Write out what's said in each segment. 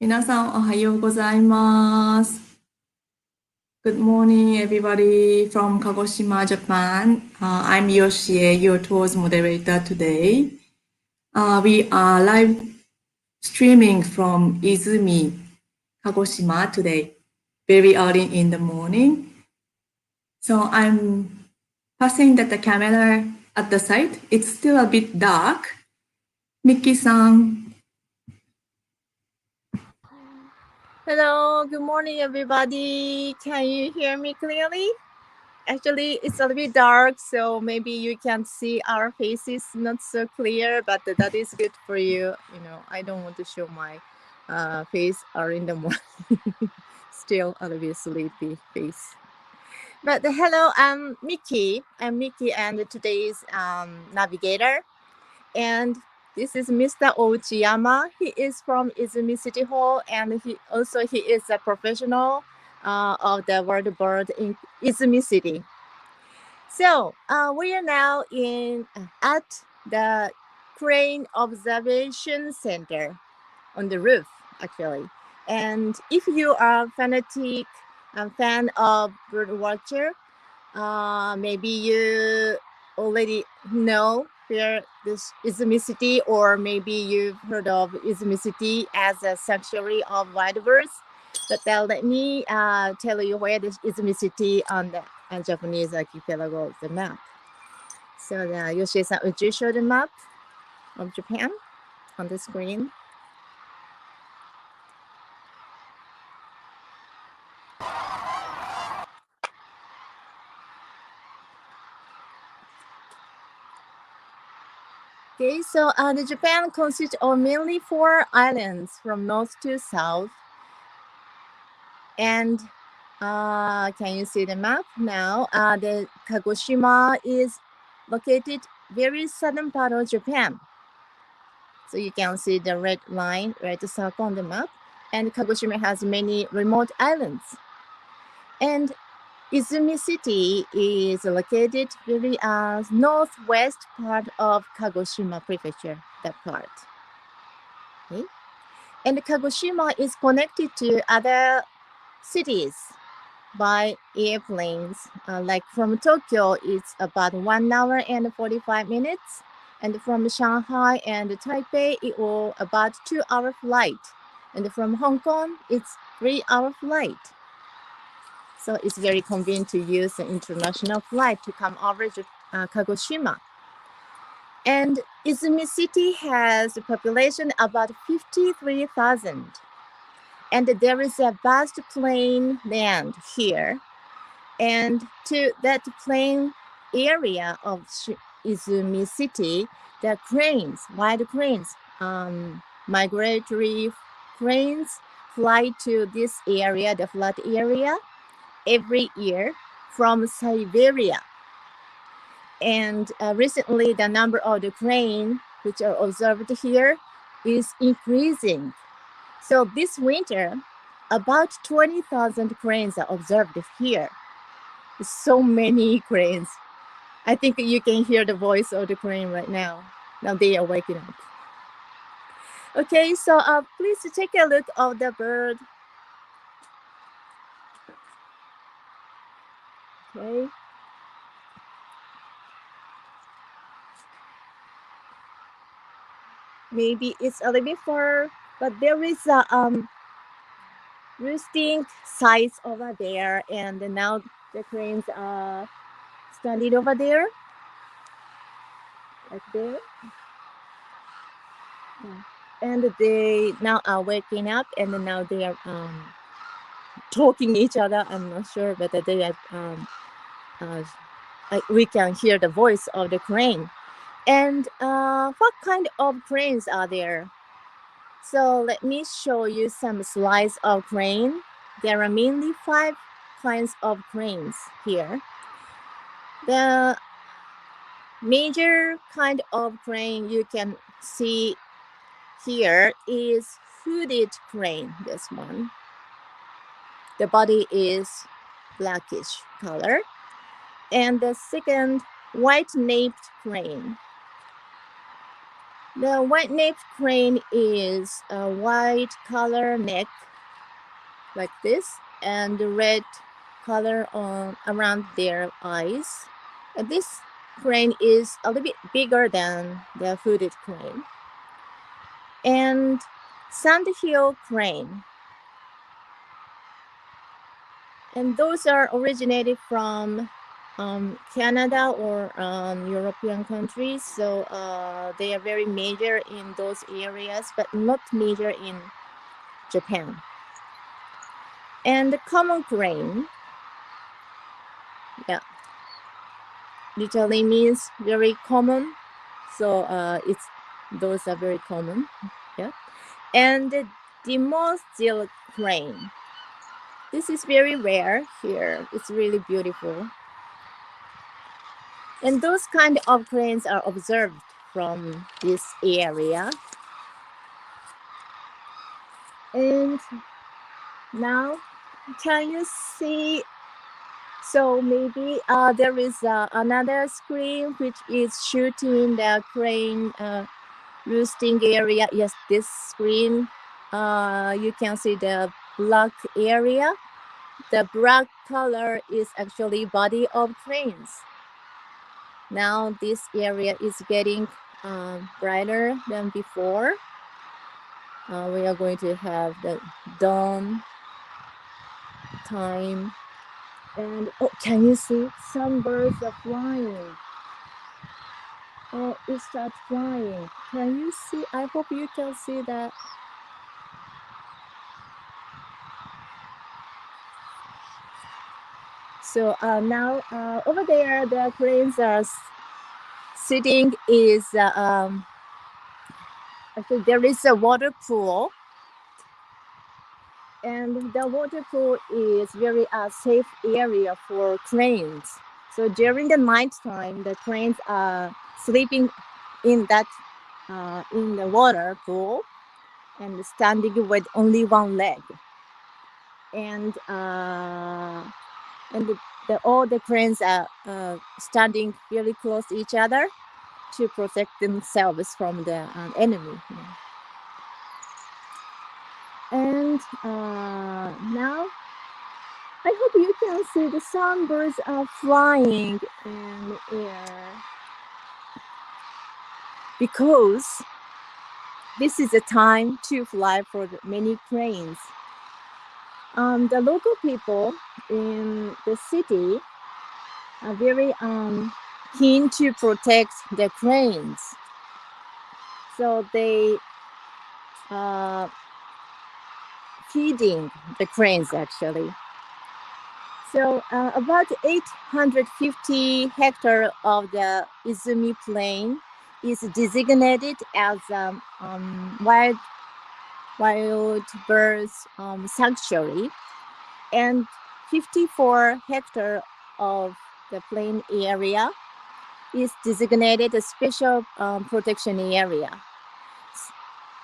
皆さんおはようございます。Good morning, everybody from Kagoshima, Japan. I'm Yoshie, your tour's moderator today. We are live streaming from Izumi, Kagoshima today, very early in the morning. So I'm passing the camera at the site. It's still a bit dark. Miki-san. Hello, good morning, everybody. Can you hear me clearly? Actually, it's a little bit dark, so maybe you can see our faces not so clear, but that is good for you. You know, I don't want to show my face early in the morning. Still a little bit sleepy face. But hello, I'm Miki. I'm Miki, and today's navigator. And this is Mr. Ochiyama. He is from Izumi City Hall, and he is a professional of the world bird in Izumi City. So we are now at the Crane Observation Center on the roof, actually. And if you are fanatic fan of bird watcher, maybe you already know where this Izumi City, or maybe you've heard of Izumi City as a sanctuary of wild birds. But let me tell you where this Izumi City on the Japanese archipelago of the map. So Yoshie-san, would you show the map of Japan on the screen? Okay, so the Japan consists of mainly 4 islands from north to south. And can you see the map now? The Kagoshima is located very southern part of Japan. So you can see the red line, red circle on the map. And Kagoshima has many remote islands. And Izumi City is located very northwest part of Kagoshima Prefecture, that part. Okay. And Kagoshima is connected to other cities by airplanes. Like from Tokyo, it's about 1 hour and 45 minutes. And from Shanghai and Taipei, it will about 2-hour flight. And from Hong Kong, it's 3-hour flight. So it's very convenient to use an international flight to come over to Kagoshima. And Izumi City has a population about 53,000. And there is a vast plain land here. And to that plain area of Izumi City, there are cranes, wild cranes, migratory cranes fly to this area, the flat area, every year from Siberia. And recently, the number of the cranes which are observed here is increasing. So this winter, about 20,000 cranes are observed here. So many cranes. I think you can hear the voice of the crane right now. Now they are waking up. Okay, so please take a look of the bird. Okay. Maybe it's a little bit far, but there is a roosting sites over there, and now the cranes are standing over there, like there. Yeah. And they now are waking up, and now they are talking each other. I'm not sure, but they are. We can hear the voice of the crane. And what kind of cranes are there? So let me show you some slides of crane. There are mainly 5 kinds of cranes here. The major kind of crane you can see here is hooded crane, this one. The body is blackish color. And the second, white-naped crane. The white-necked crane is a white color neck like this, and the red color around their eyes. And this crane is a little bit bigger than the hooded crane. And sandhill crane. And those are originated from Canada or European countries. So they are very major in those areas, but not major in Japan. And the common crane, yeah, literally means very common. So those are very common. Yeah. And the demostill crane. This is very rare here. It's really beautiful. And those kind of cranes are observed from this area. And now, can you see? So maybe there is another screen which is shooting the crane roosting area. Yes, this screen, you can see the black area. The black color is actually body of cranes. Now this area is getting brighter than before. We are going to have the dawn time. And oh, can you see? Some birds are flying. Oh, it starts flying. Can you see? I hope you can see that. So now over there, the cranes are sitting. Actually, there is a water pool. And the water pool is very safe area for cranes. So during the night time, the cranes are sleeping in that in the water pool and standing with only one leg. And all the cranes are standing really close to each other to protect themselves from the enemy. And now I hope you can see the sunbirds are flying in the air, because this is a time to fly for many cranes. The local people in the city are very keen to protect the cranes. So they feeding the cranes actually. So about 850 hectares of the Izumi plain is designated as wild birds sanctuary, and 54 hectares of the plain area is designated a special protection area.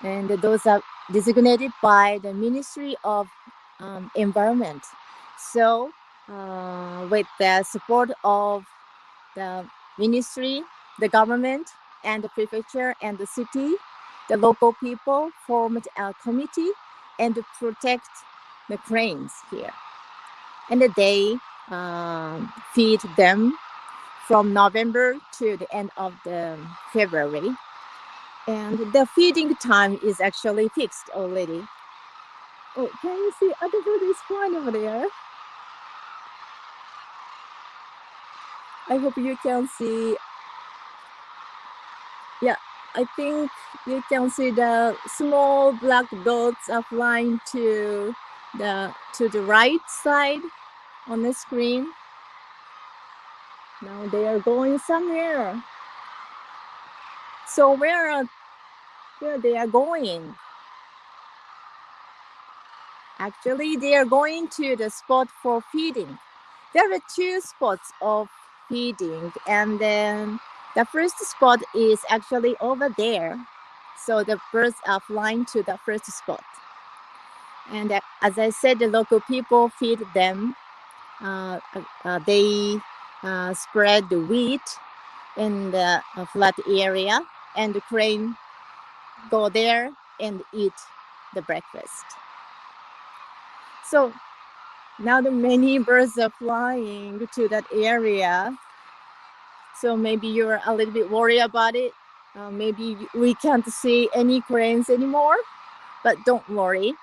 And those are designated by the Ministry of Environment. So with the support of the ministry, the government, and the prefecture and the city, the local people formed a committee and protect the cranes here. And they feed them from November to the end of the February. And the feeding time is actually fixed already. Oh, can you see other bird is flying over there? I hope you can see. Yeah, I think you can see the small black dots are flying to the right side on the screen. Now they are going somewhere. So where they are going? Actually, they are going to the spot for feeding. There are two spots of feeding, and then the first spot is actually over there. So the birds are flying to the first spot. And as I said, the local people feed them. They spread the wheat in the flat area, and the crane go there and eat the breakfast. So now the many birds are flying to that area. So maybe you're a little bit worried about it. Maybe we can't see any cranes anymore, but don't worry.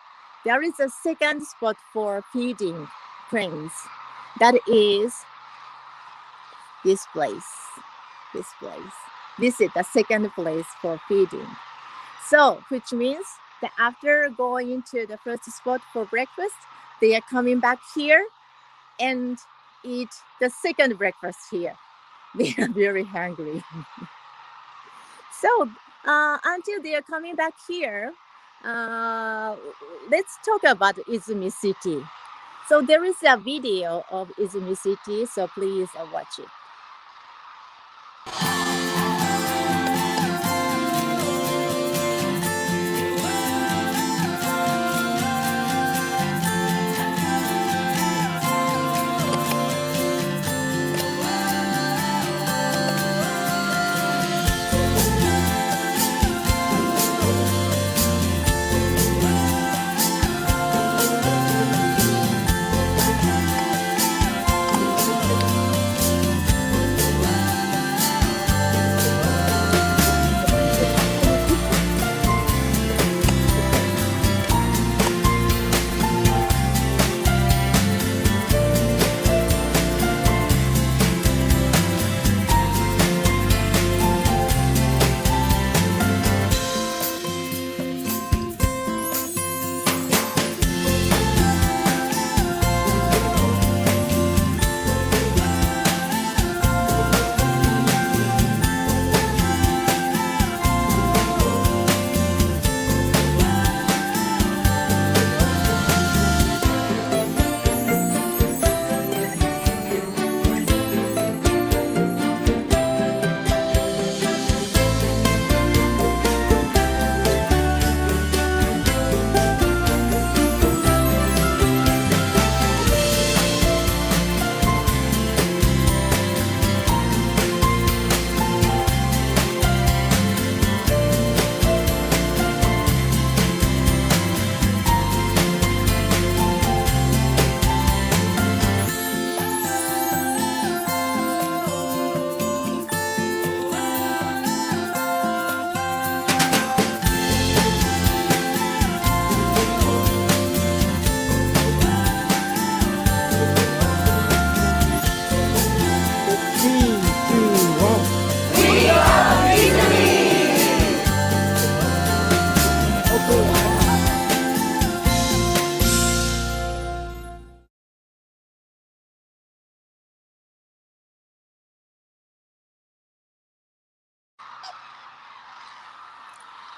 There is a second spot for feeding cranes. That is this place. This place. This is the second place for feeding. So, which means that after going to the first spot for breakfast, they are coming back here and eat the second breakfast here. They are very hungry. So, until they are coming back here, let's talk about Izumi City. So there is a video of Izumi City, so please watch it.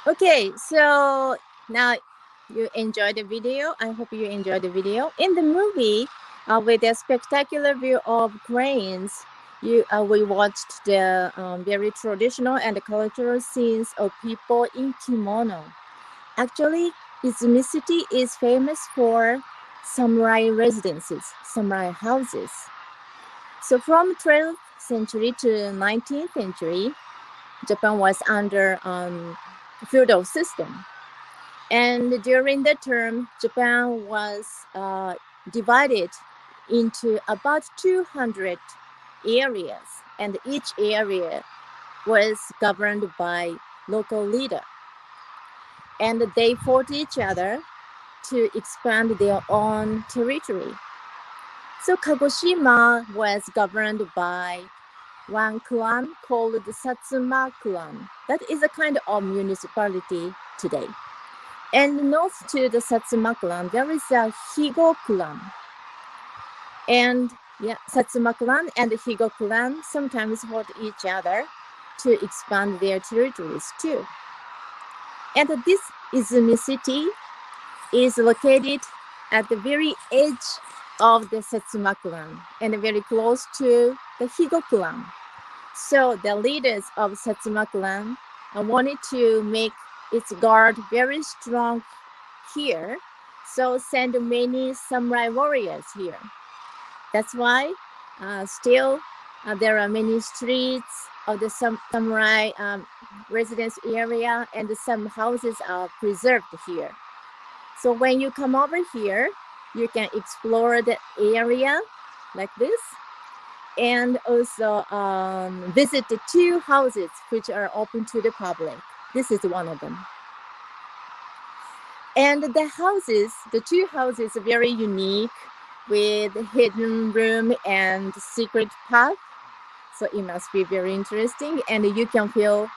Okay, so now you enjoyed the video. I hope you enjoyed the video. In the movie, with a spectacular view of cranes, we watched the very traditional and cultural scenes of people in kimono. Actually, Izumi City is famous for samurai residences, samurai houses. So from 12th century to 19th century, Japan was under feudal system. And during that term, Japan was divided into about 200 areas, and each area was governed by local leader. And they fought each other to expand their own territory. So Kagoshima was governed by one clan called the Satsuma clan. That is a kind of municipality today. And north to the Satsuma clan, there is a Higo clan. And Satsuma clan and Higo clan sometimes fought each other to expand their territories too. And this Izumi City is located at the very edge of the Satsuma clan and very close to the Higo clan. So the leaders of Satsuma clan wanted to make its guard very strong here, so send many samurai warriors here. That's why still there are many streets of the samurai residence area, and some houses are preserved here. So when you come over here, you can explore the area like this, and also visit the 2 houses which are open to the public. This is one of them. And the 2 houses are very unique with hidden room and secret path. So it must be very interesting, and you can feel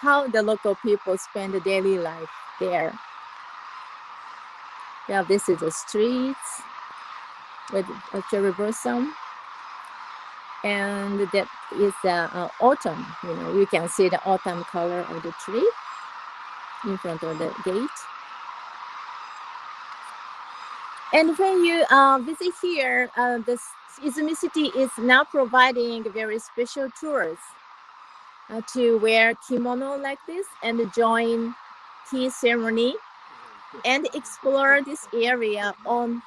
how the local people spend the daily life there. Yeah, this is the streets with a cherry blossom, and that is autumn. You can see the autumn color of the tree in front of the gate. And when you visit here, the Izumi City is now providing very special tours to wear kimono like this and join tea ceremony and explore this area on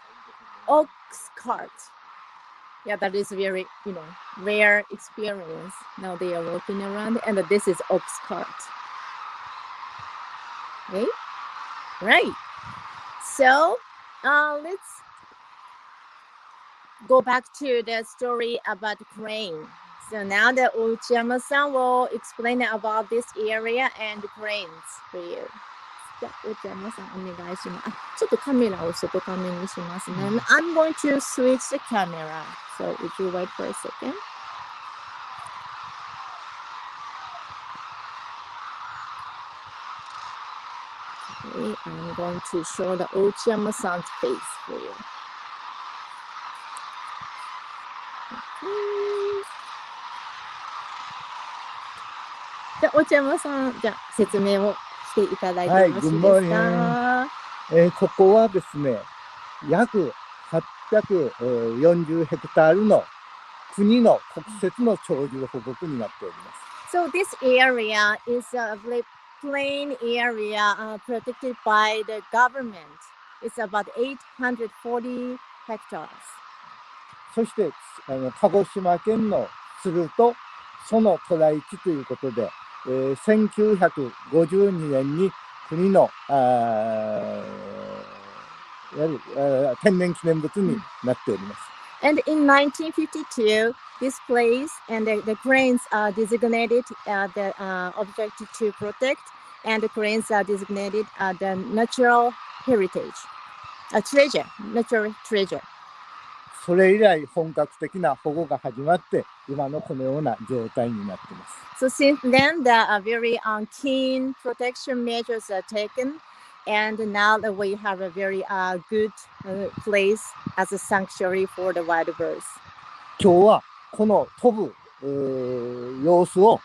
ox cart. Yeah, that is very rare experience. Now they are walking around, and this is ox cart. Okay, right. So let's go back to the story about crane. So now the Uchiyama-san will explain about this area and cranes for you. じゃあ、Uchiyama-sanお願いします。ちょっとカメラを外カメにしますね。I'm going to switch the camera. So would you wait for a second? Okay, I'm going to show the Uchiyama-san's face for you. Okay. じゃあ、Uchiyama-さん、じゃあ説明をしていただいてよろしいですか？ここはですね、約840ヘクタールの国の国設の鳥獣保護区になっております。So this area is a plain area protected by the government. It's about 840 hectares. そして鹿児島県の鶴とその渡来地ということで、1952年に国の天然記念物になっております。And in 1952, this place and the cranes are designated the object to protect, and the cranes are designated the natural heritage, a treasure, natural treasure. それ以来本格的な保護が始まって今のこのような状態になっています。So since then, the very keen protection measures are taken, and now that we have a very good place as a sanctuary for the wild birds. 今日はこの飛ぶ様子を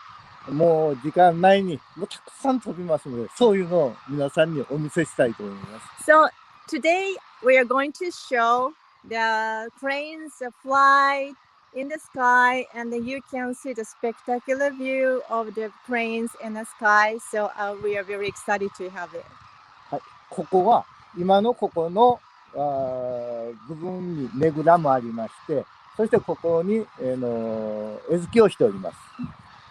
もう時間内にもうたくさん飛びますので、そういうのを皆さんにお見せしたいと思います。So today we are going to show the cranes fly in the sky, and then you can see the spectacular view of the cranes in the sky. So we are very excited to have it. はい、ここは今のここの部分にねぐらもありまして、そしてここに餌付けをしております。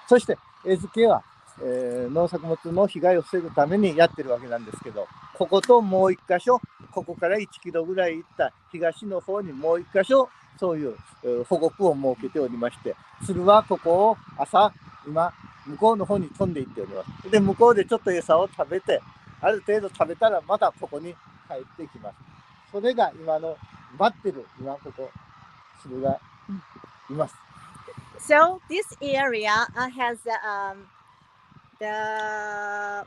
そして餌付けは、農作物の被害を防ぐためにやってるわけなんですけど、ここともう一箇所、ここから1キロぐらい行った東の方にもう一箇所、そういう保護区を設けておりまして、鶴はここを朝今向こうの方に飛んでいっております。で向こうでちょっと餌を食べて、ある程度食べたらまたここに帰ってきます。それが今の待ってる今ここ鶴がいます。So this area has the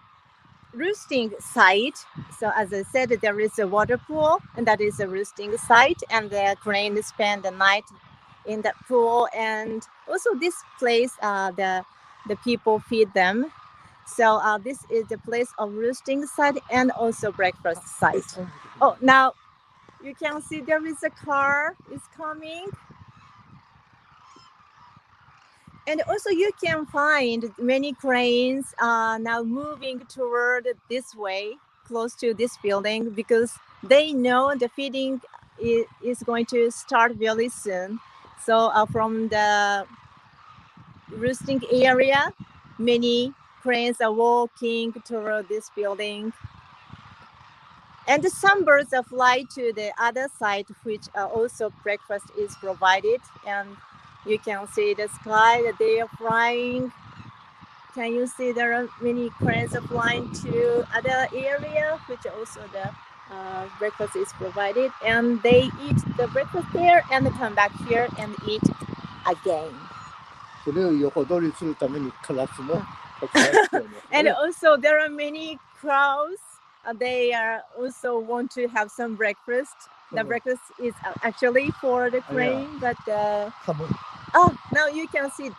roosting site. So as I said, there is a water pool, and that is a roosting site, and the crane spend the night in that pool. And also this place, the people feed them. So this is the place of roosting site and also breakfast site. Oh, now you can see there is a car is coming. And also you can find many cranes now moving toward this way, close to this building, because they know the feeding is going to start very soon. So from the roosting area, many cranes are walking toward this building. And some birds are fly to the other side, which also breakfast is provided. And you can see the sky that they are flying. Can you see there are many cranes are flying to other area, which also the breakfast is provided. And they eat the breakfast there and come back here and eat again. それを横取りするためにカラスもたくさん来ておりますね。And also there are many crows. They also want to have some breakfast. The breakfast is actually for the crane, but now you can see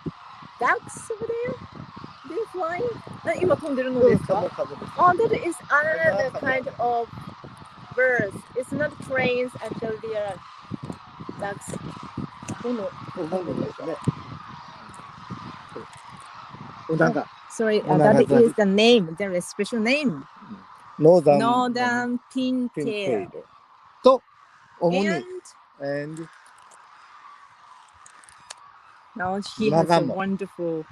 ducks over there. They're flying. 今飛んでるのですか？ Oh, that is another kind of birds. It's not cranes, actually they are ducks. なんか Sorry, that is the name. There is special name. Northern pintail. と主に And now he has a wonderful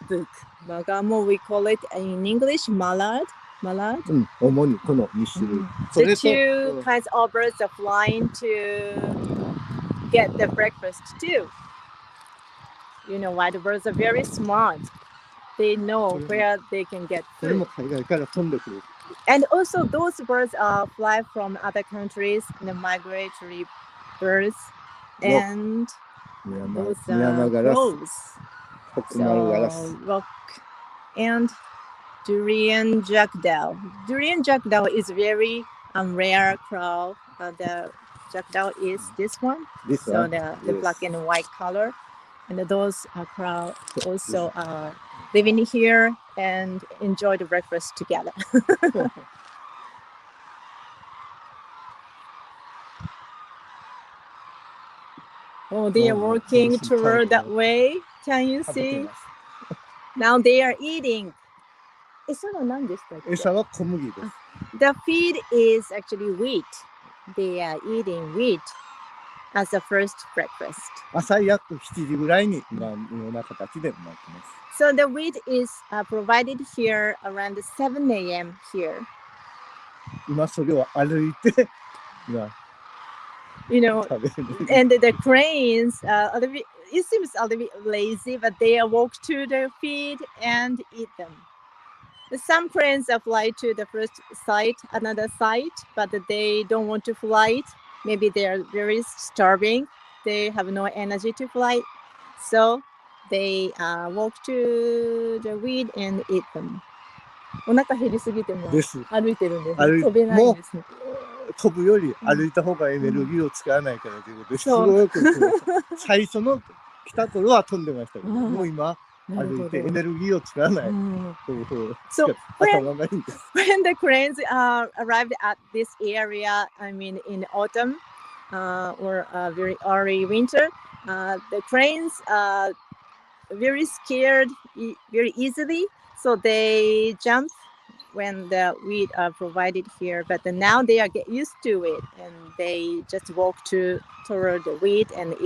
book. Magamo, we call it in English mallard. Mallard. 主にこの2種類。The two kinds of birds are flying to get the breakfast too. You know why? The birds are very smart. They know where they can get それ food. も海外から飛んでくる。 And also those birds fly from other countries, the migratory birds. And those are crows. So, rock and durian jackdaw. Durian jackdaw is very rare crow. The jackdaw is this one. So the black and white color. And those crows also living here and enjoy the breakfast together. Oh, they are walking toward that way. Can you see? Now they are eating. 餌は何でしたっけ？餌は小麦です。The feed is actually wheat. They are eating wheat as a first breakfast. 朝約7時ぐらいに今のような形でなってます。So the wheat is provided here around 7 a.m. here. 今それを歩いて今 You know, and the cranes, it seems a little bit lazy, but they walk to the feed and eat them. Some cranes fly to the first site, another site, but they don't want to fly. Maybe they are very starving. They have no energy to fly. So they walk to the weed and eat them. お腹減りすぎても歩いてるんです。飛べないんですね。飛ぶより歩いた方がエネルギーを使わないからということですごく最初の来た頃は飛んでましたけど、もう今歩いてエネルギーを使わない。So when the cranes arrived at this area, I mean in autumn or very early winter, the cranes are very scared very easily, so they jump when the wheat are provided here, but now they are get used to it and they just walk toward the wheat and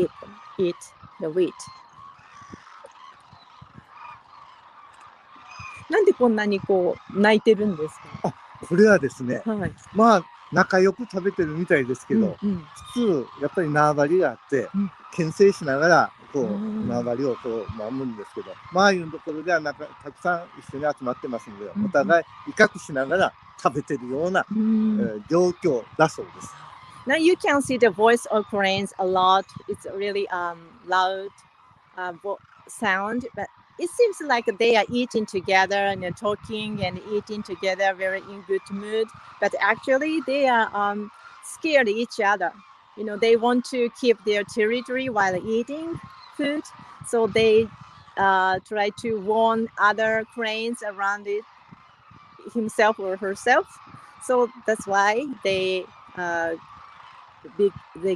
eat the wheat. なんでこんなにこう泣いてるんですか？これはですね、はい、まあ仲良く食べてるみたいですけど、普通やっぱり縄張りがあって、牽制しながらこう縄張りをこう守るんですけど、まあいうところではたくさん一緒に集まってますので、お互い威嚇しながら食べてるような、状況だそうです。Now you can see the voice of cranes a lot. It's really loud sound, but it seems like they are eating together and talking and eating together, very in good mood. But actually, they are scared of each other. You know, they want to keep their territory while eating food, so they try to warn other cranes around it, himself or herself. So that's why they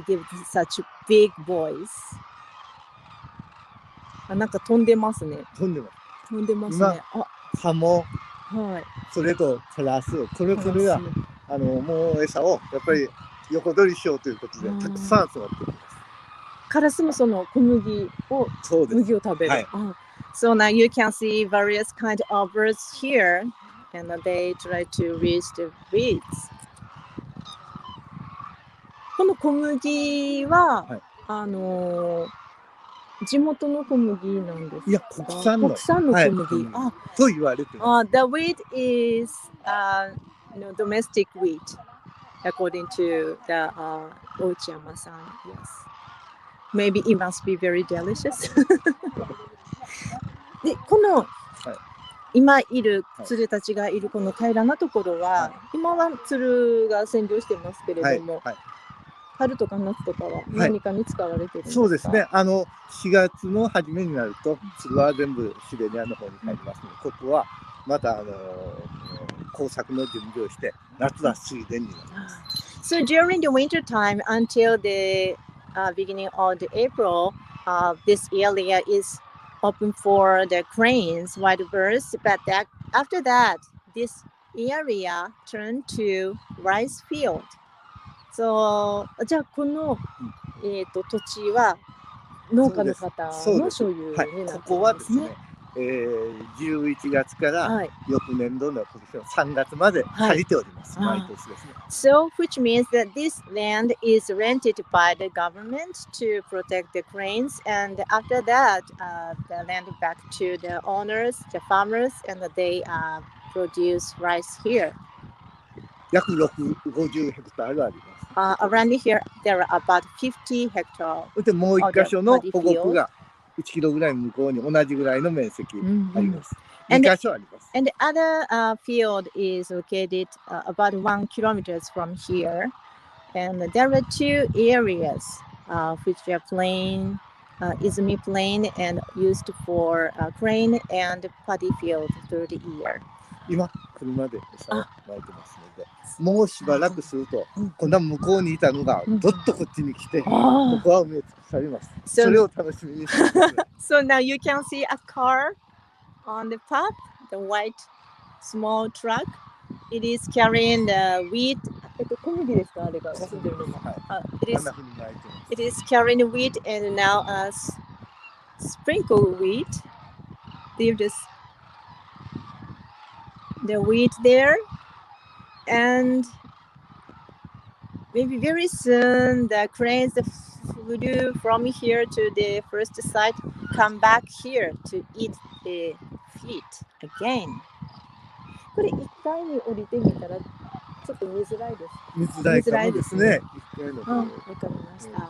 give such big voice. なんか飛んでますね。飛んでます。飛んでますね。ハモ、はい。それとカラス、これがもう餌をやっぱり横取りしようということでたくさん集まってきます。カラスもその小麦を食べる。はい、So now you can see various kind of birds here, and they try to reach the weeds. この小麦は、地元の小麦なんですか？いや、国産の小麦。はい、と言われてます。The wheat is domestic wheat, according to the Ochiyama-san. Yes. Maybe it must be very delicious. で、この、今いる鶴たちがいるこの平らなところは、今は鶴が占領してますけれども、春とか夏とかは何かに使われているんですか？そうですね。4月の初めになると鶴は全部シベリアの方に帰りますので、ここはまた耕作の準備をして夏は水田になります。So during the winter time until the beginning of the April, this area is open for the cranes, white birds, but after that, this area turned to rice field. So, じゃあこの、土地は農家の方の所有になっているんですね。ここはですね、11月から翌年度の今年の3月まで借りております。毎年ですね。So, which means that this land is rented by the government to protect the cranes, and after that, the land back to the owners, the farmers, and they produce rice here. 約50ヘクタールあります。Around here, there are about 50 hectares. でもう一箇所の保護区が1キロぐらい向こうに同じぐらいの面積あります。2箇所あります。And the other field is located about 1 kilometer from here. And there are two areas which are plain, Izumi plain, and used for grain and paddy field through the year. 今車で餌をまいてますので、もうしばらくすると、今度は向こうにいたのがどっとこっちに来て、ここは埋め尽くされます。それを楽しみにしてます。So now you can see a car on the path, the white small truck. It is carrying the wheat. 小麦ですか？あれが忘れてるのも。It is carrying wheat and now sprinkle wheat. Leave this the wheat there, and maybe very soon the cranes flew from here to the first site come back here to eat the feet again. これ1回に降りてみたらちょっと見づらいです。見づらいですね。1回の方。わかりました。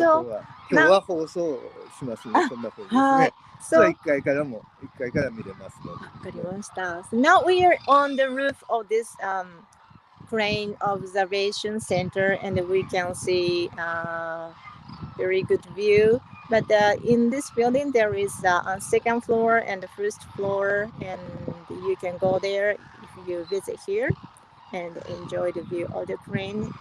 So 今日は放送しますね。こんな風ですね。So 1階から見れますので。わかりました。So now we are on the roof of this crane observation center, and we can see very good view. But in this building, there is a second floor and the first floor, and you can go there if you visit here and enjoy the view of the crane.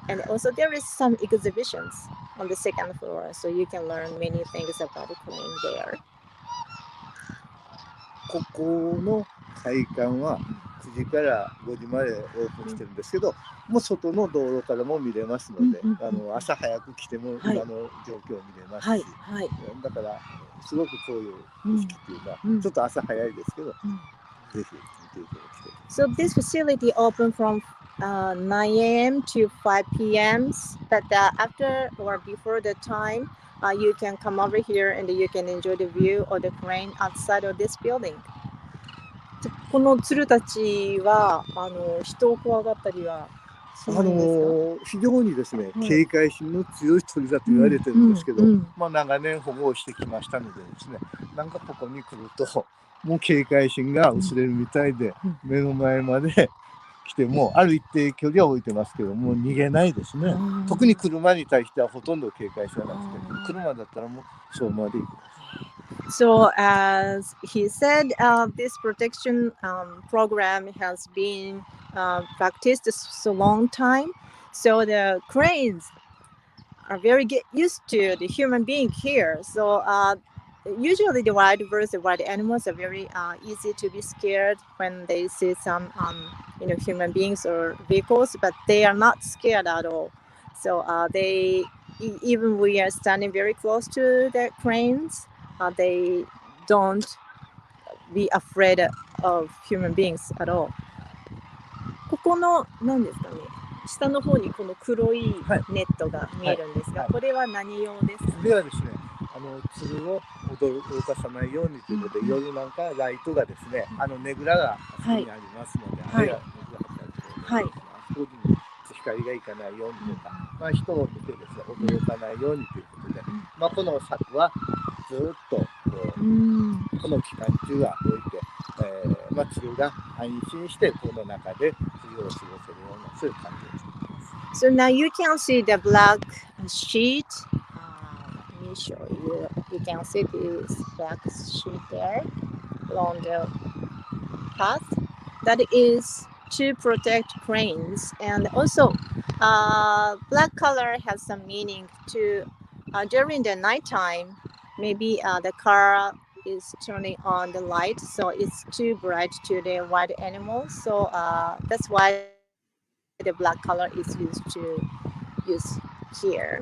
And also there is some exhibitions on the second floor, so you can learn many things about the crane there. ここの会館は9時から5時までオープンしてるんですけど、もう外の道路からも見れますので、朝早く来ても今の状況を見れますし、だからすごくこういう景色っていうのはちょっと朝早いですけど、ぜひ見ていただきたい。So this facility open from 9 a.m. to 5 p.m. But after or before the time, you can come over here and you can enjoy the view of the crane outside of this building. この鶴たちは人を怖がったりはしないんですか？非常にですね、警戒心の強い鳥だと言われてるんですけど、長年保護をしてきましたのでですね、なんかここに来るともう警戒心が薄れるみたいで、目の前まで来てもある一定距離は置いてますけどもう逃げないですね。特に車に対してはほとんど警戒しなくて、車だったらもうそうまで行く。So as he said, this protection program has been practiced so long time. So the cranes are very get used to the human being here. So usually the wild birds, the wild animals are very easy to be scared when they see some human beings or vehicles, but they are not scared at all. So even we are standing very close to the cranes, they don't be afraid of human beings at all. ここの何ですかね、下の方にこの黒いネットが見えるんですが、これは何用ですか？これはですね、鶴を驚かさないようにということで、夜なんかライトがですね、ねぐらがあそこにありますので、あれがねぐら貼ってあるところです。あそこに光がいかないようにとか、人を見てですね、驚かないようにということで、この柵はずっとこの期間中は置いて、鶴が安心してこの中で冬を過ごせるようなそういう感じを作っています。So now you can see the black sheet. Let me show you. You can see this black sheet there along the path. That is to protect cranes, and also black color has some meaning to during the nighttime. Maybe the car is turning on the light, so it's too bright to the wild animals. So that's why the black color is used to use here.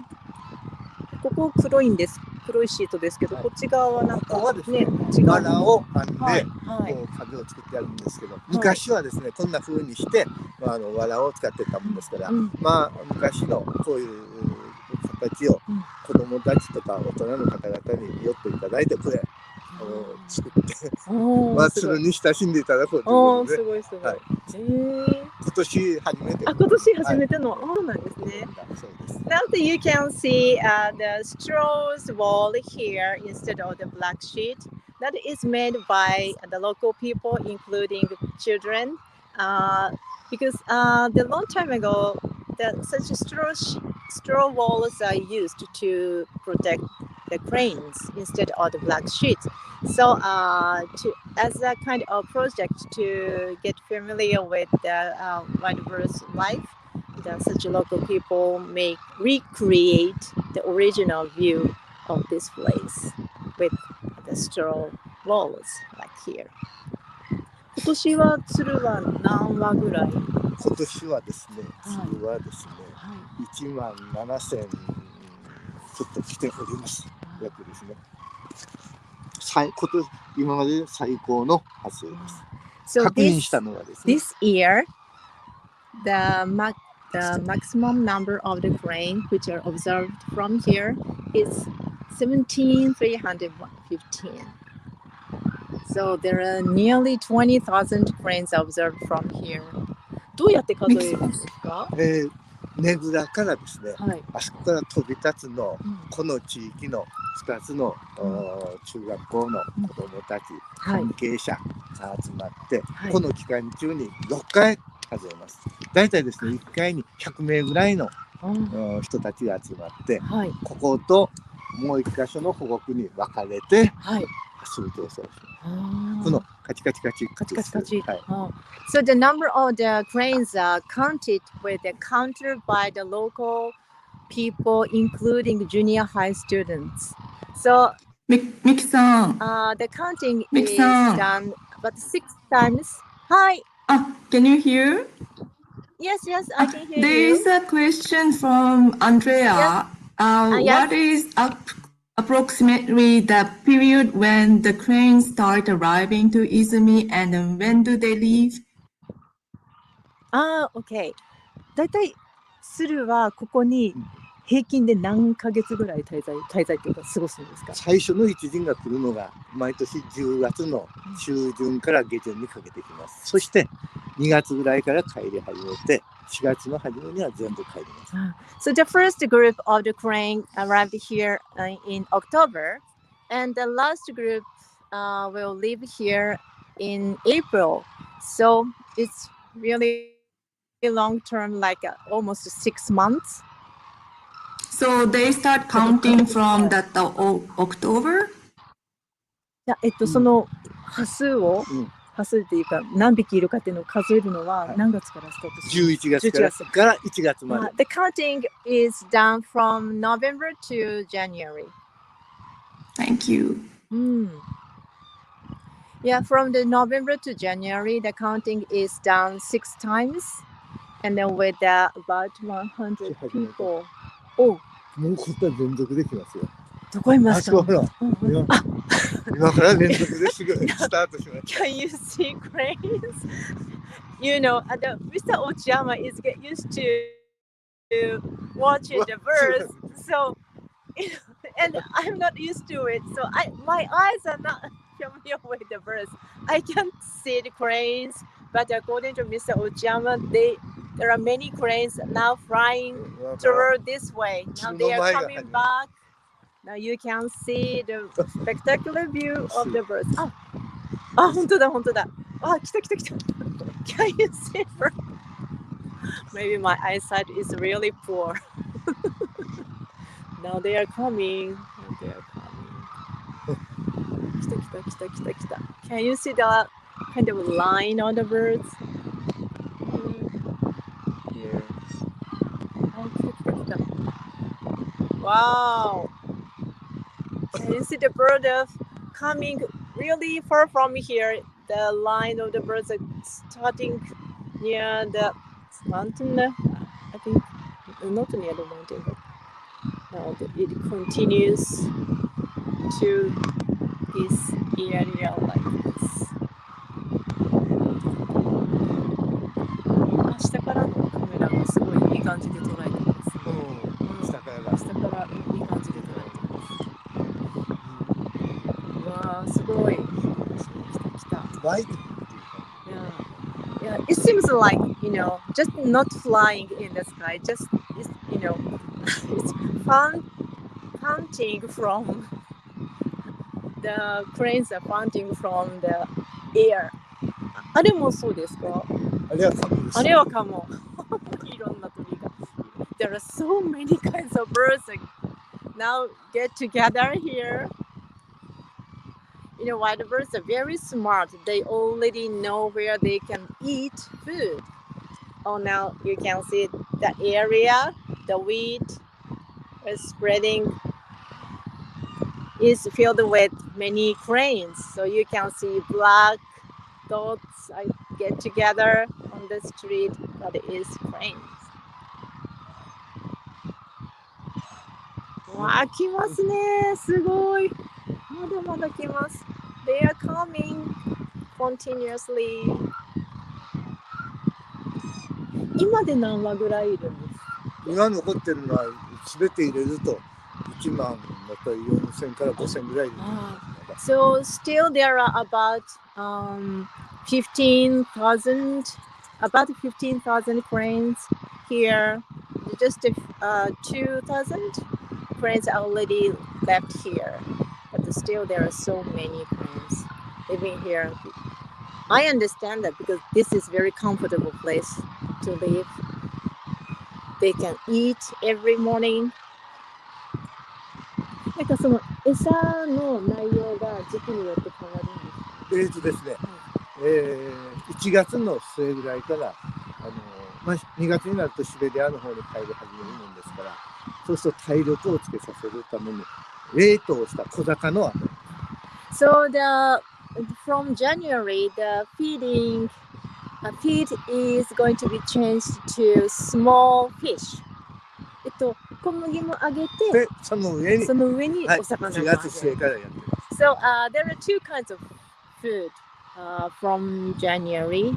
ここ黒いんです。黒いシートですけど、こっち側はなんかここはですね、違う。藁を編んで、こう壁を作ってあるんですけど、昔はですね、こんな風にして、藁を使ってたもんですから、昔のこういう形を子供たちとか大人の方々に寄っていただいて、これ作って鶴に親しんでいただこうということで、すごいすごい。今年初めて。今年初めての、そうなんですね。Now that you can see the straws wall here instead of the black sheet, that is made by the local people, including children, because the long time ago, such straw walls are used to protect the cranes instead of the black sheet. So as a kind of project to get familiar with the wild birds life, such local people may recreate the original view of this place with the straw walls like here. 今年は鶴は何羽ぐらい？今年はですね、鶴はですね、17000ちょっと来ております。約ですね。今まで最高の発生です。確認したのはですね。This year, the maximum number of the crane which are observed from here is 17,315. So there are nearly 20,000 cranes observed from here. どうやって数えるんですか？ねぐらからですね、あそこから飛び立つの、この地域の2つの中学校の子どもたち、関係者が集まって、この期間中に6回数えます。大体ですね、1回に100名ぐらいの人たちが集まって、ここともう1箇所の保護区に分かれて走る競争をします。このカチカチカチカチカチカチ。So the number of the cranes are counted with the counter by the local people, including junior high students. So Miki さん。The counting is done but 6 times. Hi. Can you hear? Yes, I can hear there you. There is a question from Andrea. What is approximately the period when the cranes start arriving to Izumi, and when do they leave? Okay. だいたい鶴はここに平均で何ヶ月ぐらい滞在というか過ごすんですか？最初の一陣が来るのが毎年10月の中旬から下旬にかけてきます。そして2月ぐらいから帰り始めて4月の初めには全部帰ります。So the first group of the crane arrived here in October, and the last group will leave here in April. So it's really long term, like almost 6 months. So they start counting from that October? その端数っていうか何匹いるかっていうのを数えるのは何月からスタートする？11月から1月まで。The counting is done from November to January. Thank you. Yeah, from the November to January, the counting is done 6 times, and then with about 100 people. もうこれ連続できますよ。どこいますか？今から連続ですぐスタートしました。 Can you see cranes? You know, Mr. Ochiyama is get used to watching the birds, so and I'm not used to it. So my eyes are not familiar with the birds. I can see the cranes, but according to Mr. Ochiyama, there are many cranes now flying toward this way. Now they are coming back. Now you can see the spectacular view of the birds. 本当だ本当だ。来た来た来た。Can you see her? Maybe my eyesight is really poor. Now they are coming. They are coming. 来た来た来た来た来た。Can you see the kind of line on the birds? Here. 来た来た来た。Wow. Can you see the bird coming really far from here? The line of the birds are starting near the mountain. I think not near the mountain, but now it continues to this area like this. 下からのカメラがすごいいい感じで捉えてます。下からいい感じで捉えてます。わあ、すごい。来た。Yeah, it seems like, just not flying in the sky, just, it's founting from, the cranes are founting from the air. あれもそうですか？あれはカモです。あれはカモ。いろんな鳥が。There are so many kinds of birds that now get together here. Why the birds are very smart. They already know where they can eat food. Oh, now you can see the area, the wheat is spreading, is filled with many cranes. So you can see black dots get together on the street, but it is cranes. わあ、来ますね。すごい。まだまだ来ます。They are coming continuously. 今で何羽ぐらいいるんですか？今残ってるのは全て入れると1万だったり4000から5000ぐらいいる。So still there are about 15,000 cranes here. Just 2,000 cranes are already left here. But still there are so many cranes living here. I understand that because this is very comfortable place to live. They can eat every morning. なんかその餌の内容が時期によって変わるんですか？ですね、1月の末ぐらいから2月になるとシベリアの方に帰り始めるもんですから、そうすると体力をつけさせるために冷凍した小魚を与えます。So from January, the feed is going to be changed to small fish. 小麦もあげて、その上にお魚もあげる。4月末からやってます。So there are two kinds of food from January,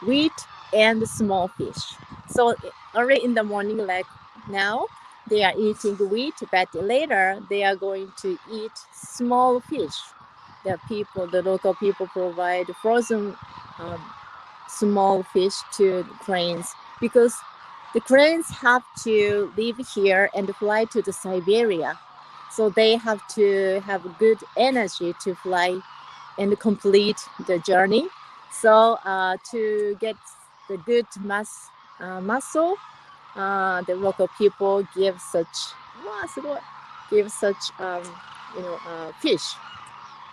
wheat and small fish. So already in the morning, like now, they are eating wheat, but later they are going to eat small fish. The local people provide frozen small fish to the cranes because the cranes have to live here and fly to the Siberia. So they have to have good energy to fly and complete the journey. So to get the good muscle, the local people give such fish.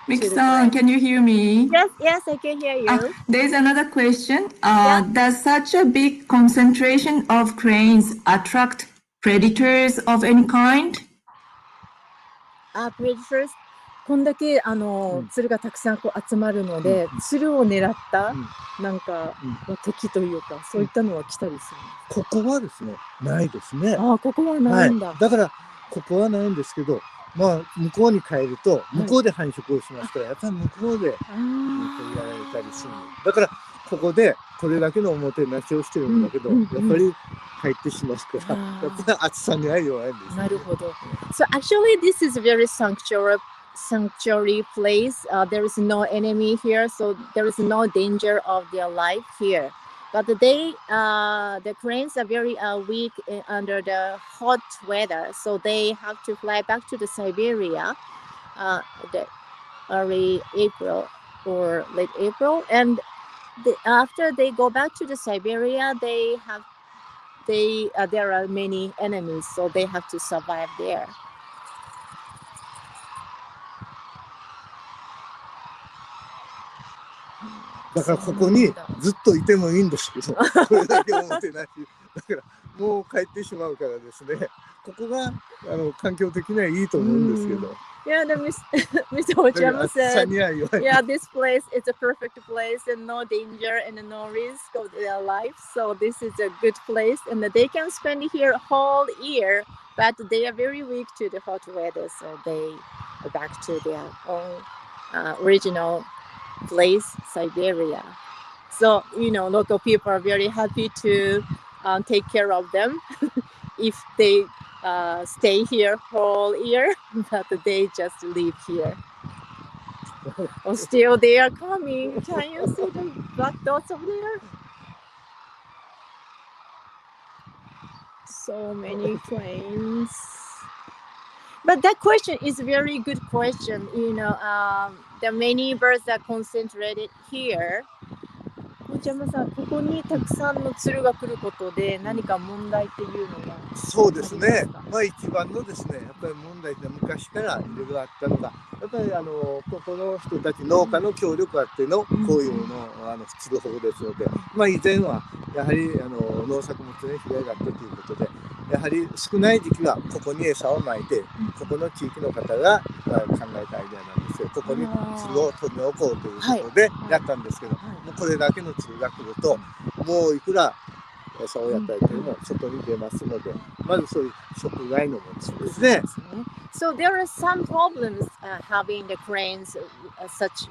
Miki-san, can you hear me? Yes, I can hear you. There's another question. Does such a big concentration of cranes attract predators of any kind? Predators? こんだけ鶴がたくさん集まるので、鶴を狙ったなんか敵というか、そういったのは来たりする。ここはですね、ないですね。ここはないんだ。だからここはないんですけど、まあ、向こうに帰ると、向こうで繁殖をしますから、やっぱり向こうで取りやられたりする。だから、ここでこれだけのおもてなしをしてるんだけど、やっぱり帰ってしまうから、やっぱり暑さには弱いんです、ね。なるほど。So actually, this is a very sanctuary place. There is no enemy here, so there is no danger of their life here. But the cranes are very weak under the hot weather, so they have to fly back to the Siberia, the early April or late April, and after they go back to the Siberia, there are many enemies, so they have to survive there. だからここにずっといてもいいんですけど、これだけおもてなし。だからもう帰ってしまうからですね、ここが環境的にはいいと思うんですけど。Yeah, Mr. Ochiyama said, yeah, this place is a perfect place and no danger and no risk of their life. So this is a good place and they can spend here whole year, but they are very weak to the hot weather. So they are back to their own original place, Siberia. So, local people are very happy to take care of them if they stay here whole year, but they just live here. Oh, still they are coming. Can you see the black dots over there? So many cranes. But that question is a very good question. The many birds are concentrated here. 内山さん、ここにたくさんの鶴が来ることで何か問題っていうのがそうですね。まあ一番のですね、やっぱり問題って昔からいろいろあったのが、やっぱりここの人たち農家の協力あってのこういうの鶴保護ですので、まあ以前はやはり農作物に被害があったということで、やはり少ない時期はここに餌をまいて、ここの地域の方が考えたアイデアなんですよ。ここに鶴を取り置こうということでやったんですけど、もうこれだけの鶴が来ると、もういくら餌をやったりというのも外に出ますので、まずそういう食害の問題ですね。So there are some problems having the cranes, such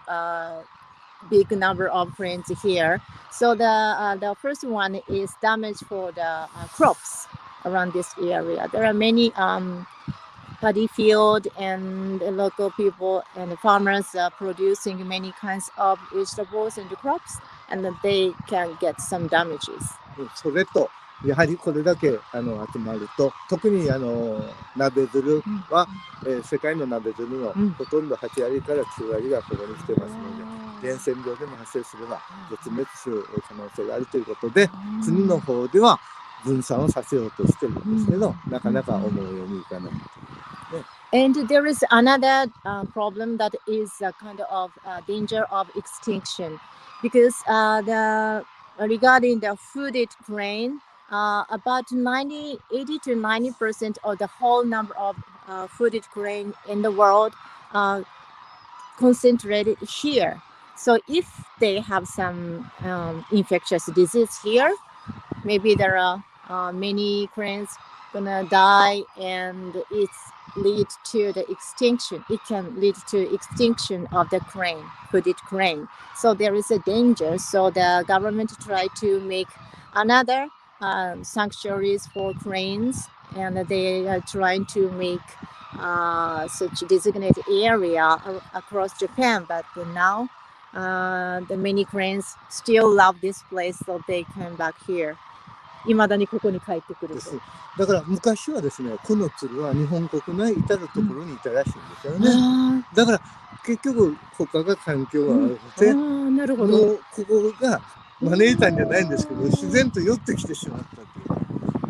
big number of cranes here. So the first one is damage for the crops around this area. There are many paddy field and local people and farmers are producing many kinds of vegetables and crops, and they can get some damages. それとやはりこれだけ集まると、特にナベヅルは、世界のナベヅルのほとんど8割から9割がここに来てますので、伝染病でも発生すれば絶滅する可能性があるということで、国の方では分散をさせようとしてるんですけど、なかなか思うようにいかない。And there is another problem that is a kind of danger of extinction, because regarding the fooded crane, about 80 to 90% of the whole number of fooded crane in the world concentrated here. So if they have some infectious disease here, maybe there are many cranes gonna die, and it's lead to the extinction. It can lead to extinction of the crane, hooded crane. So there is a danger. So the government try to make another sanctuaries for cranes, and they are trying to make such designated area across Japan. But now the many cranes still love this place, so they come back here. 未だにここに帰ってくると。だから昔はですね、この鶴は日本国内至るところにいたらしいんですよね。だから結局他が環境が悪くて、なるほど。もうここが招いたんじゃないんですけど、自然と寄ってきてしまったという。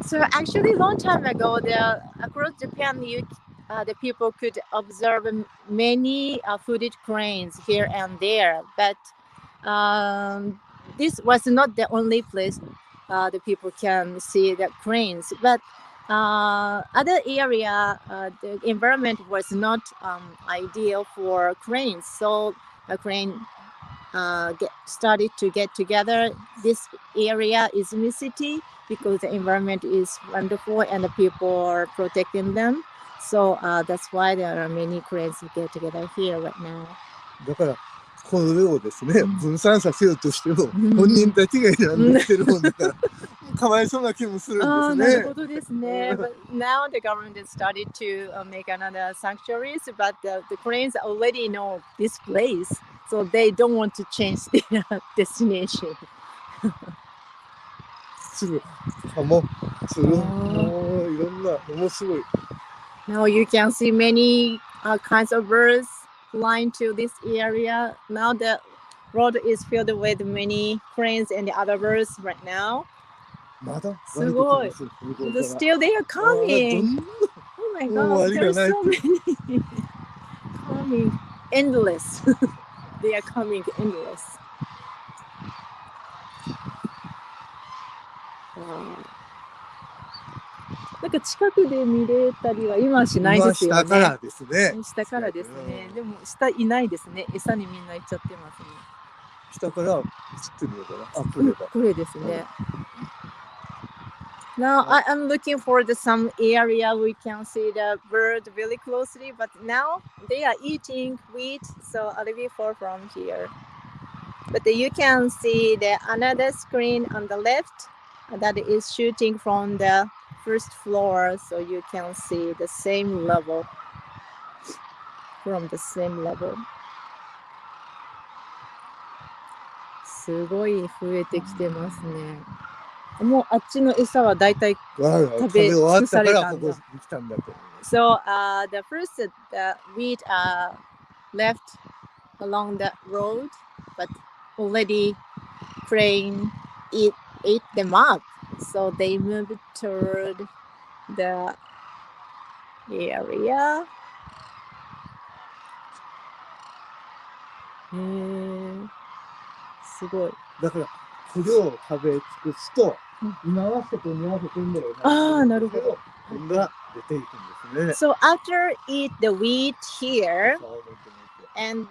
So actually, long time ago, across Japan, the people could observe many fooded cranes here and there, but this was not the only place the people can see the cranes. But other area, the environment was not ideal for cranes. So a crane started to get together this area, Izumi city, because the environment is wonderful and the people are protecting them. So that's why there are many cranes get together here right now. だからこれをですね、うん分散させようとしても、うん本人たちが選んできてるもんだから、かわいそうな気もするんですね。なるほどですね。But now the government has started to make another sanctuaries, but the cranes already know this place, so they don't want to change their destination. すぐもうすぐあーもういろんな面白い。 Now you can see many kinds of birds flying to this area. Now the road is filled with many cranes and the other birds right now. まだすごい。割と来ます向こうから Still they are あーど coming. ん Oh my もう god, 終 there わ are りがない so many coming. Endless. They are coming endless. Wow. なんか近くで見れたりは今はしないですよね。今下からですね。下からですね。うんでも下いないですね。餌にみんな行っちゃってますね。下から映ってみようかな。あ、これだ。これですね。Now I'm looking for some area we can see the bird very closely, but now they are eating wheat, so a little bit far from here. But you can see the another screen on the left that is shooting from the first floor, so you can see the same level from the same level. すごい増えてきてますね。もうあっちの餌はだいたい食べ終わったからここに来たんだと。So the first the wheat left along the road, but already crane ate them up. So they moved toward the area. すごい。だからこれを食べ尽くすと、今はそこにはほとんどなるほど。今度は出ていくんですね。So after eat the wheat here, and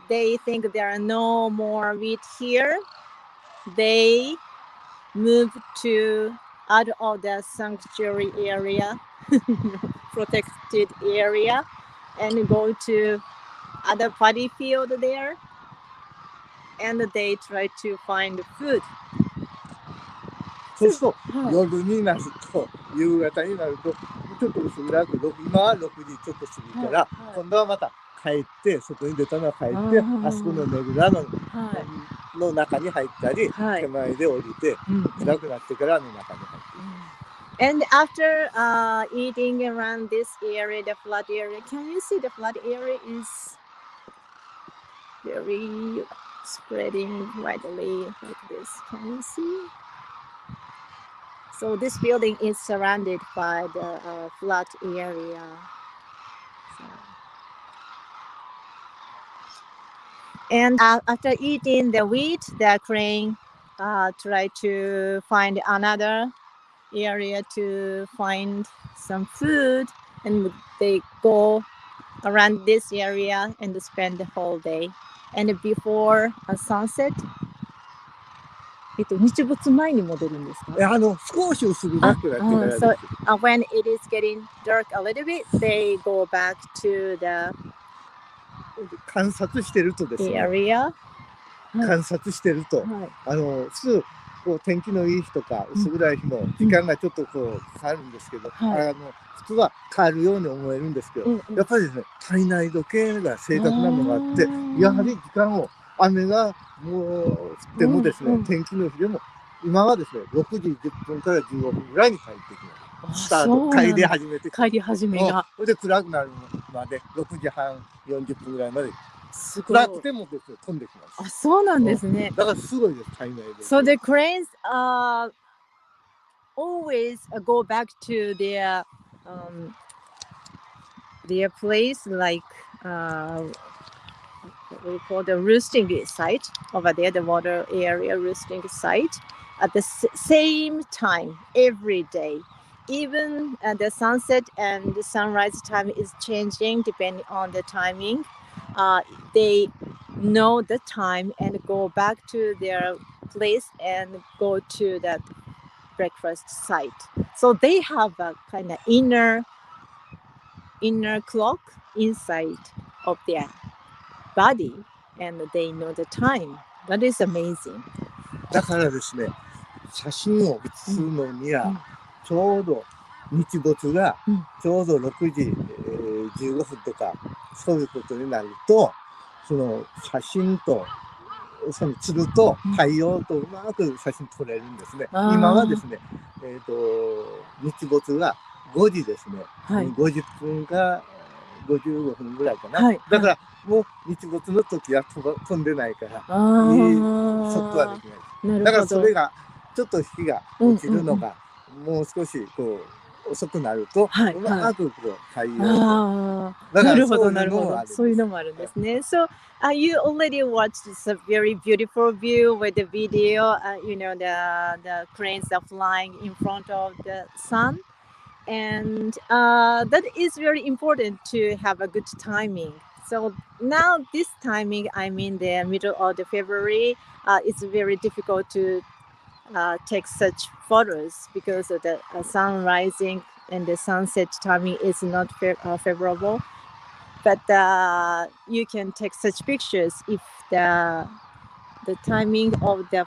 they think there are no more wheat here, they move to out of the sanctuary area, protected area, and go to other paddy field there, and they try to find food. そうすると夜になると夕方になるとちょっと薄暗く今は6時ちょっと過ぎから、今度はまた帰って外に出たのは帰ってあそこのねぐらの中に入ったり、手前で降りて暗くなってからの中に入って。And after eating around this area, the flood area, can you see the flood area is very spreading widely like this? Can you see? So this building is surrounded by the flood area. So. And after eating the wheat, the crane tried to find another area to find some food, and they go around this area and spend the whole day. And before sunset, 日没前に戻るんですか？少し薄暗くなってからです。So when it is getting dark a little bit, they go back to the 観察してるとですね。area. 観察してると、普通こう天気のいい日とか薄暗い日も時間がちょっとこうかかるんですけど、普通は変わるように思えるんですけど、やっぱりですね体内時計が正確なのがあってやはり時間を雨がもう降ってもですね、天気の日でも今はですね6時10分から15分ぐらいに帰ってきます。スタート帰り始めがそれで暗くなるまで6時半40分ぐらいまで。暗くてもですね飛んできます。そうなんですね。だからすごいです体内で。So the cranes always go back to their place, like what we call the roosting site over there, the water area roosting site, at the same time every day. Even the sunset and the sunrise time is changing depending on the timing. They know the time and go back to their place and go to that breakfast site. So they have a kind of inner inner clock inside of their body, and they know the time. That is amazing. だからですね、写真を写すのには、ちょうど日没がちょうど6時、15分とか、そういうことになると、その写真と、その鶴と太陽とうまく写真撮れるんですね。今はですね、日没が5時ですね。50分か55分ぐらいかな。だからもう日没の時は飛んでないから、いいショットはできない。だからそれがちょっと日が落ちるのが、もう少しこう遅くなると、うまくこう太陽と。なるほどなるほど。そういうのもあるんですね。So you already watched this very beautiful view with the video. You know the cranes are flying in front of the sun. And that is very important to have a good timing. So now this timing, I'm in the middle of the February. It's very difficult to take such photos because of the sun rising and the sunset timing is not favorable. But you can take such pictures if the timing of the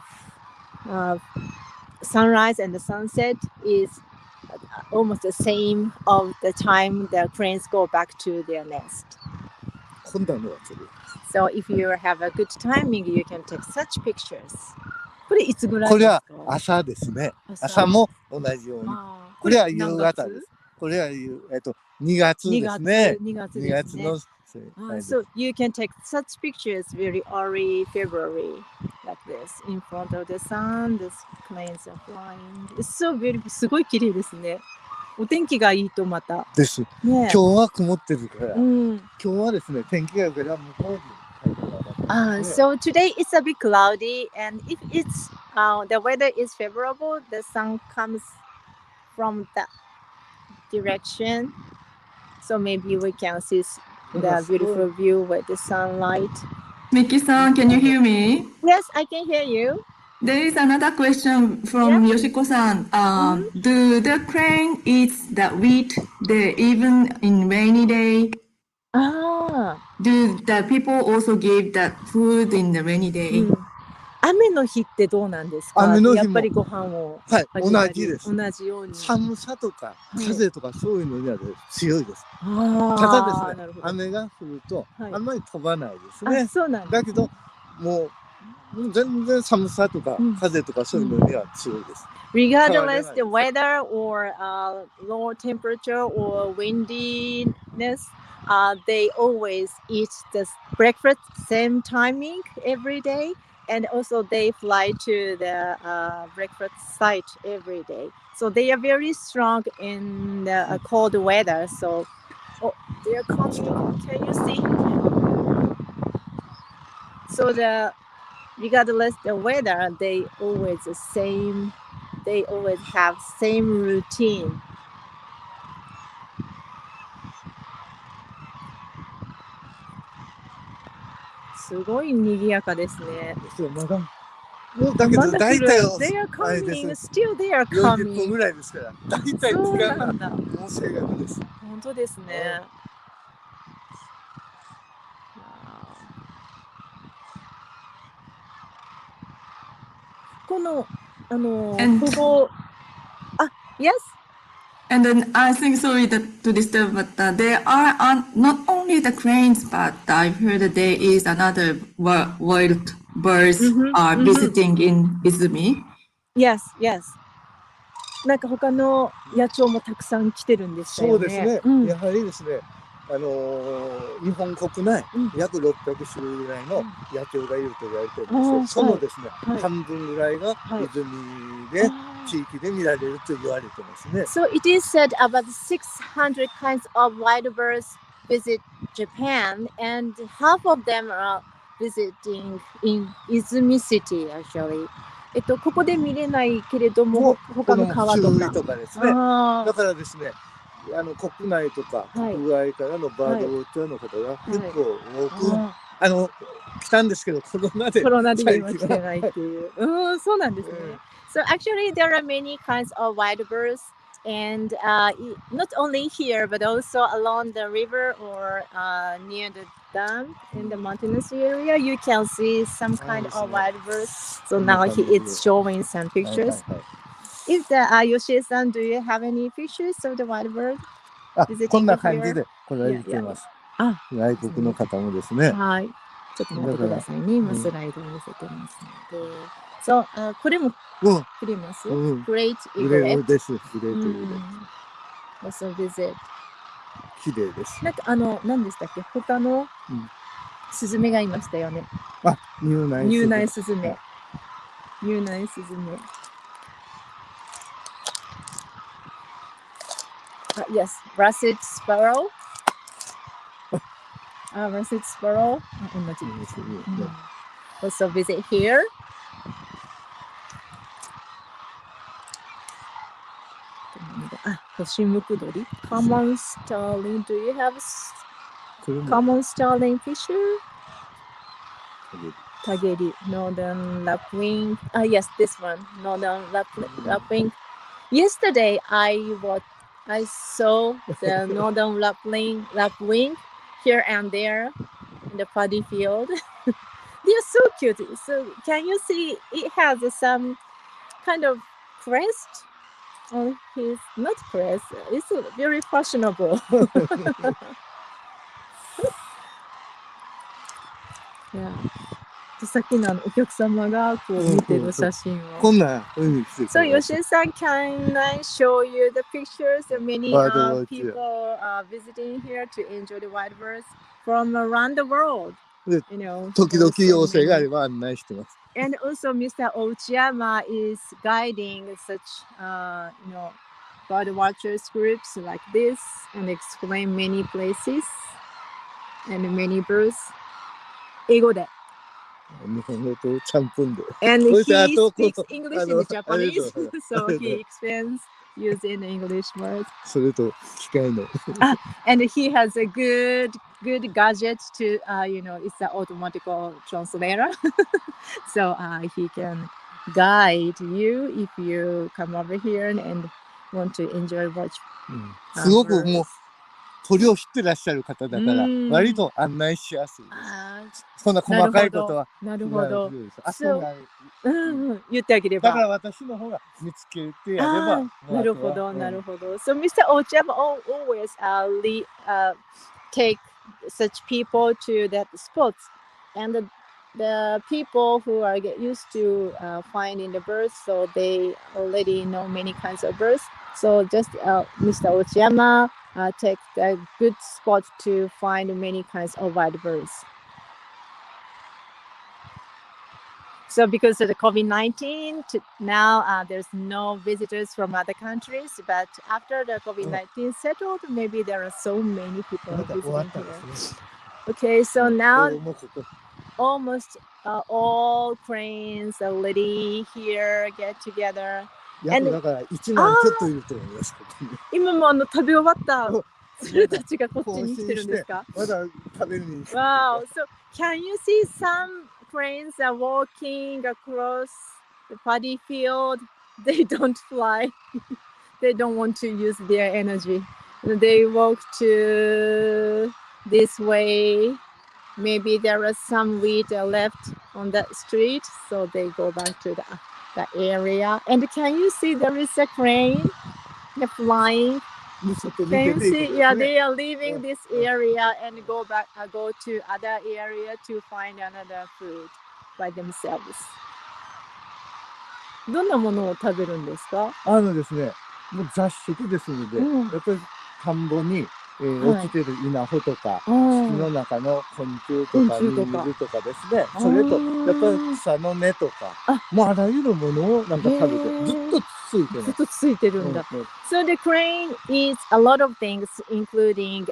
sunrise and the sunset is almost the same of the time the cranes go back to their nest. So if you have a good timing, you can take such pictures. これいつぐらいですか？これは朝ですね。朝も同じように。これは夕方です。これは2月ですね。2月の。So you can take such pictures very early February, like this, in front of the sun, the planes are flying. It's so beautiful. すごい綺麗ですね。お天気がいいとまた。です。今日は曇ってるから。今日はですね、天気が良ければ向こうに。So today it's a bit cloudy, and if it's the weather is favorable, the sun comes from that direction. So maybe we can see the beautiful view with the sunlight. Miki-san, can you hear me? Yes, I can hear you. There is another question from Yoshiko-san. Do the crane eat the wheat there even in rainy day? Do the people also give that food in the rainy day? 雨の日ってどうなんですか？雨の日もやっぱりご飯を同じです。同じように。寒さとか風とかそういうのには強いです。ただですね、雨が降るとあんまり飛ばないですね。そうなんです。だけどもう全然寒さとか風とかそういうのには強いです。Regardless the weather or low temperature or windiness, they always eat the breakfast same timing every day, and also they fly to the breakfast site every day. So they are very strong in the cold weather. So they are coming. Can you see? So regardless the weather, they always the same. They always have same routine. すごい賑やかですね。まだもうだけど大体あれです。Still they are coming. 40分ぐらいですから。大体時間がもう正確です。本当ですね。このここyes. And then I think sorry to disturb, but there are not only the cranes, but I've heard that there is another wild birds are visiting in Izumi. Yes, yes. なんか他の野鳥もたくさん来てるんですよね。そうですね。やはりですね、日本国内約600種類ぐらいの野鳥がいると言われているんですけど、そのですね、半分ぐらいが泉で地域で見られると言われてますね。So it is said about 600 kinds of wild birds visit Japan, and half of them are visiting in Izumi City actually. ここで見れないけれども、他の川とか。とかですね。だからですね、国内とか国外からのバードウォッチャーの方が結構多く、来たんですけど、コロナで今来てないっていう。そうなんですね。So actually there are many kinds of wild birds And not only here, but also along the river or near the dam in the mountainous area, you can see some kind of wild birds. So now it's showing some pictures. Is the Yoshie-san, do you have any pictures of the wild bird? こんな感じで来られてます。外国の方もですね。はい。ちょっと待ってくださいね。今スライド見せてますので。そう、これもくれます。Great Egret です。Great Egret。Also visit。綺麗です。なんか何でしたっけ？他のスズメがいましたよね。入内スズメ。入内スズメ。Yes, russet sparrow. Russet sparrow. 同じです。Also visit here. Common starling. Do you have common starling fisher? Tageri. Northern lapwing. Yes, this one. Northern lapwing. Yesterday, I saw the northern lapwing here and there in the paddy field. They are so cute. So can you see it has some kind of crest on his, not crest, it's very fashionable. Yeah. さっきのお客様がこう見てる写真を。こんな風にして。So Yoshie-san, can I show you the pictures? Many people are visiting here to enjoy the wild birds from around the world. You know. 時々要請があれば案内してます。And also, Mr. Ochiyama is guiding such, bird watchers groups like this and explain many places and many birds. 英語で。日本語とちゃんぽんで。And he speaks English and Japanese, so he explains using English words. それと機械の。And he has a good gadget to, it's an automatic translator. So he can guide you if you come over here and want to enjoy watch. すごくもう鳥を知ってらっしゃる方だから割と案内しやすいです。そんな細かいことは。なるほど。言ってあげれば。だから私の方が見つけてやれば。なるほど、なるほど。So Mr. Ochiyama always take such people to that spots, and the people who are get used to finding the birds, so they already know many kinds of birds. So just Mr. Ochiyama take a good spot to find many kinds of wild birds. So because of the COVID-19, now there's no visitors from other countries. But after the COVID-19 settled, maybe there are so many people visiting here. Okay, so now almost all cranes already here get together. だから1万ちょっといると思います。今も食べ終わった鶴たちがこっちに来てるんですか？まだ食べるに。Wow, so can you see some cranes are walking across the paddy field? They don't fly. They don't want to use their energy. They walk to this way. Maybe there are some wheat left on that street, so they go back to the area. And can you see there is a crane flying? Can you see? Yeah, they are leaving this area and go to other area to find another food by themselves. どんなものを食べるんですか？ですね、もう雑食ですので、やっぱり田んぼに落ちてる稲穂とか、土の中の昆虫とかミミズとかですね。それとやっぱり草の根とか、もうあらゆるものをなんか食べてずっとついてる。ずっとついてるんだ。So the crane eats a lot of things, including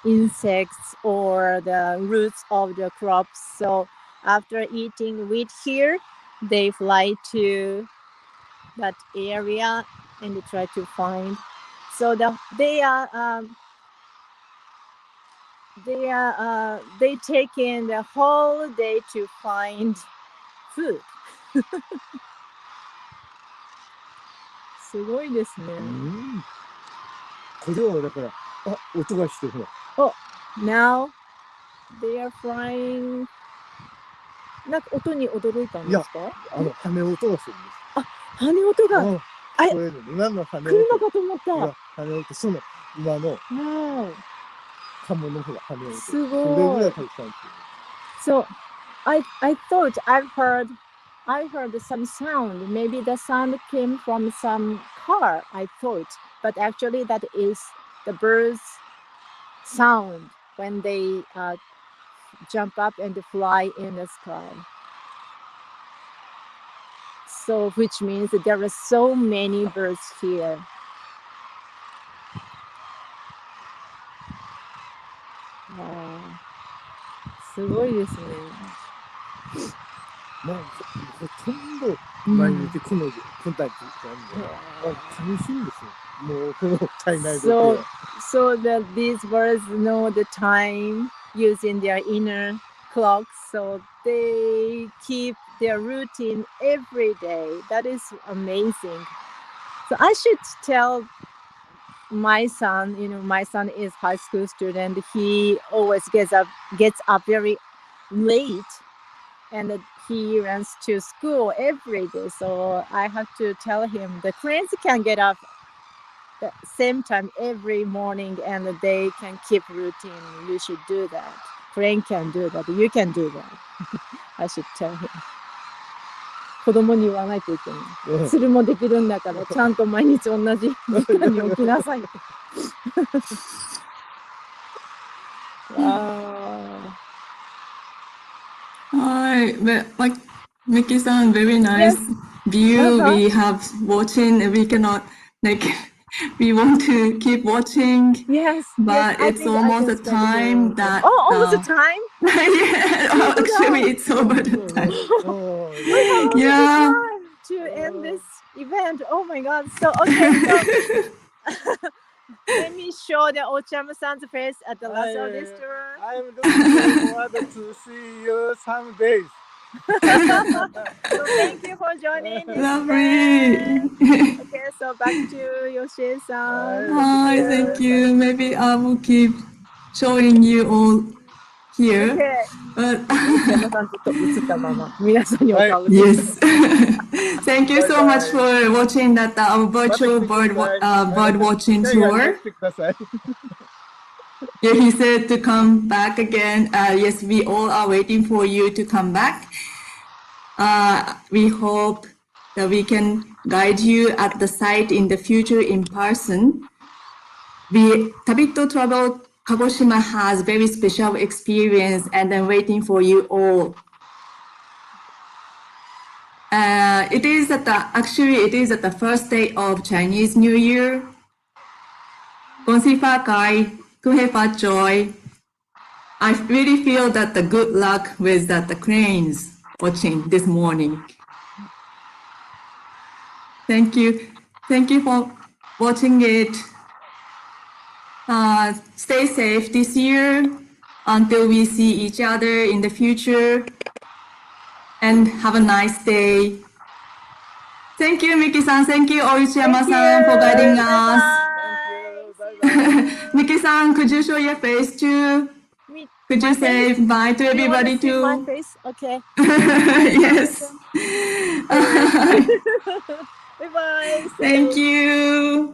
insects or the roots of the crops. So after eating wheat here, they fly to that area and try to find. So they take in the whole day to find food. すごいですね。これはだから、あ、音がしてる。Oh, now they are flying. なんか音に驚いたんですか？羽音がするんです。羽音が聞こえる。今の羽音。車かと思った。羽音、その今のカモのほら羽音。すごい。それぐらいたくさん。So I thought I heard some sound. Maybe the sound came from some car, I thought. But actually that is the birds' sound when they jump up and fly in the sky. So which means that there are so many birds here. Wow. すごいですね。もうほとんど毎日このコンタクトなんで、楽しいんですよ。もうこの体内で。So that these birds know the time using their inner clocks, so they keep their routine every day. That is amazing. So I should tell my son, my son is high school student. He always gets up very late, and he runs to school every day. So I have to tell him the cranes can get up the same time every morning, and they can keep routine. You should do that. Crane can do that. You can do that. I should tell him. 子供に言わないといけない。鶴もできるんだから、ちゃんと毎日同じ時間に起きなさい。Hi, like Miki-san, very nice view we have watching. We cannot we want to keep watching. Yes, but it's almost a time that. Almost a time. Yeah, actually, it's over the time. We have time to end this event. Oh my God! So okay, so let me show the Ochama-san's face at the last of this tour. I'm looking forward to see you some days. So thank you for joining this Lovely. Okay, so back to Yoshie-san. Hi, thank you. Maybe I will keep showing you all here. Okay. But 山さんちょっと映ったまま皆さんにお顔を yes. Thank you so much for watching that virtual bird watching tour. Yeah, he said to come back again. Yes, we all are waiting for you to come back. We hope that we can guide you at the site in the future in person. TABITTO Travel Kagoshima has very special experience and I'm waiting for you all. It is at the first day of Chinese New Year. Gongsi Kai, Kuhe Joy. I really feel that the good luck with the cranes watching this morning. Thank you. Thank you for watching it. Stay safe this year until we see each other in the future. And have a nice day. Thank you, Miki-san. Thank you, Oichiyama-san, for guiding us. Miki-san, could you show your face too? Could you say bye to everybody too? See my face? Okay. Yes. Bye-bye. Thank you.